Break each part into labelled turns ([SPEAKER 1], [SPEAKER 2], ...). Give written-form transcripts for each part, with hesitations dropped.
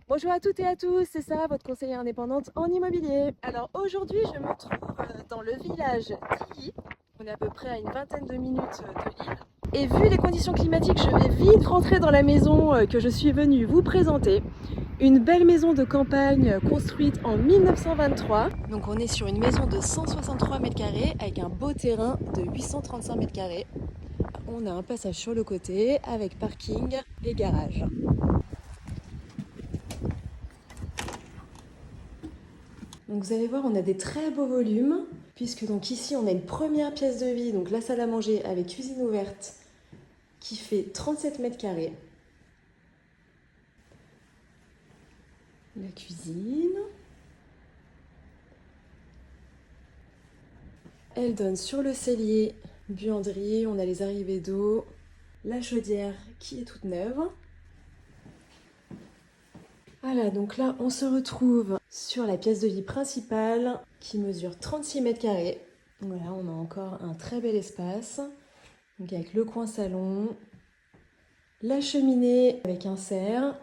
[SPEAKER 1] Bonjour à toutes et à tous, c'est Sarah, votre conseillère indépendante en immobilier. Alors aujourd'hui, je me trouve dans le village d'Illy. On est à peu près à une vingtaine de minutes de l'île. Et vu les conditions climatiques, je vais vite rentrer dans la maison que je suis venue vous présenter. Une belle maison de campagne construite en 1923. Donc on est sur une maison de 163 mètres carrés avec un beau terrain de 835 mètres carrés. On a un passage sur le côté avec parking et garage. Donc vous allez voir, on a des très beaux volumes, puisque donc ici on a une première pièce de vie, donc la salle à manger avec cuisine ouverte, qui fait 37 mètres carrés. La cuisine. Elle donne sur le cellier, buanderie, on a les arrivées d'eau, la chaudière qui est toute neuve. Voilà, donc là on se retrouve sur la pièce de lit principale qui mesure 36 mètres carrés. Voilà, on a encore un très bel espace. Donc avec le coin salon, la cheminée avec un serre.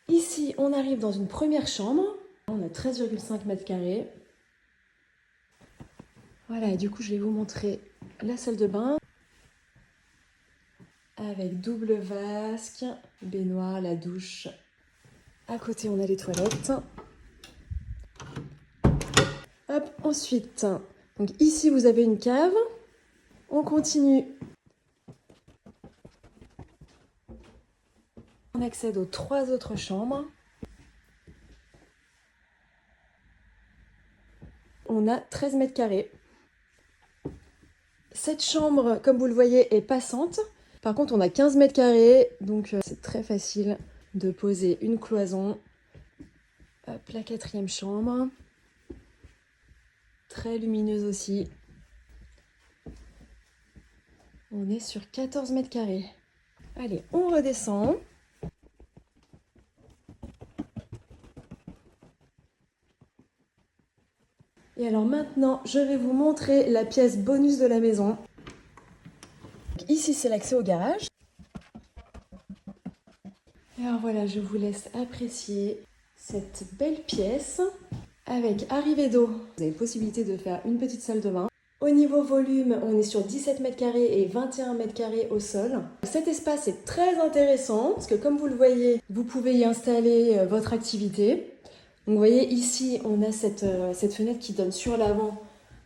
[SPEAKER 1] Ici, on arrive dans une première chambre. On a 13,5 mètres carrés. Voilà, du coup, je vais vous montrer la salle de bain avec double vasque, baignoire, la douche. À côté, on a les toilettes. Hop, ensuite, donc ici, vous avez une cave. On continue. On accède aux 3 autres chambres. On a 13 mètres carrés. Cette chambre, comme vous le voyez, est passante. Par contre, on a 15 mètres carrés, donc c'est très facile de poser une cloison. Hop, la 4e chambre. Très lumineuse aussi. On est sur 14 mètres carrés. Allez, on redescend. Et alors maintenant, je vais vous montrer la pièce bonus de la maison. Donc ici, c'est l'accès au garage. Et alors voilà, je vous laisse apprécier cette belle pièce avec arrivée d'eau. Vous avez possibilité de faire une petite salle de bain. Au niveau volume, on est sur 17 mètres carrés et 21 mètres carrés au sol. Cet espace est très intéressant parce que comme vous le voyez, vous pouvez y installer votre activité. Donc vous voyez ici, on a cette fenêtre qui donne sur l'avant.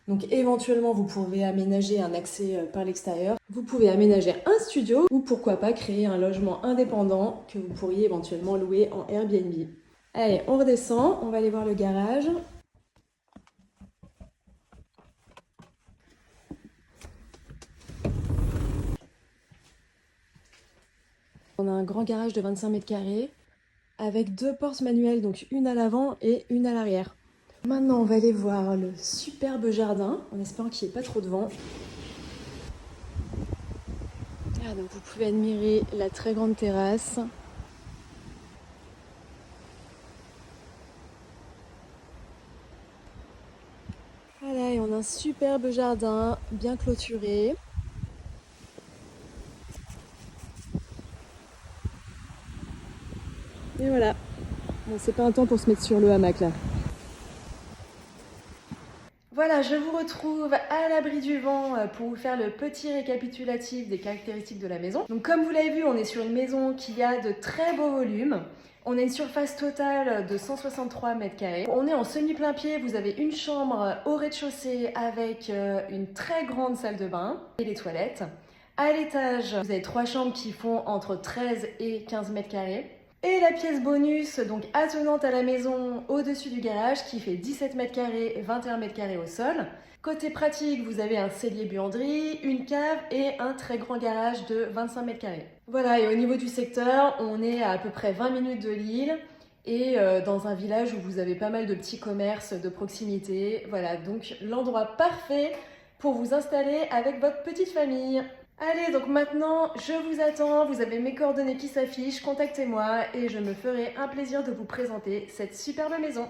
[SPEAKER 1] Donc éventuellement, vous pouvez aménager un accès par l'extérieur. Vous pouvez aménager un studio ou pourquoi pas créer un logement indépendant que vous pourriez éventuellement louer en Airbnb. Allez, on redescend, on va aller voir le garage. On a un grand garage de 25 mètres carrés avec 2 portes manuelles, donc une à l'avant et une à l'arrière. Maintenant, on va aller voir le superbe jardin, en espérant qu'il n'y ait pas trop de vent. Ah, donc vous pouvez admirer la très grande terrasse. Voilà, et on a un superbe jardin, bien clôturé. Et voilà. Bon, c'est pas un temps pour se mettre sur le hamac là. Voilà, je vous retrouve à l'abri du vent pour vous faire le petit récapitulatif des caractéristiques de la maison. Donc comme vous l'avez vu, on est sur une maison qui a de très beaux volumes. On a une surface totale de 163 mètres carrés. On est en semi-plein pied, vous avez une chambre au rez-de-chaussée avec une très grande salle de bain et les toilettes. À l'étage, vous avez 3 chambres qui font entre 13 et 15 mètres carrés. Et la pièce bonus, donc attenante à la maison au-dessus du garage, qui fait 17 mètres carrés et 21 mètres carrés au sol. Côté pratique, vous avez un cellier buanderie, une cave et un très grand garage de 25 mètres carrés. Voilà, et au niveau du secteur, on est à peu près 20 minutes de l'île et dans un village où vous avez pas mal de petits commerces de proximité. Voilà, donc l'endroit parfait pour vous installer avec votre petite famille. Allez, donc maintenant, je vous attends, vous avez mes coordonnées qui s'affichent, contactez-moi et je me ferai un plaisir de vous présenter cette superbe maison.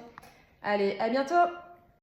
[SPEAKER 1] Allez, à bientôt!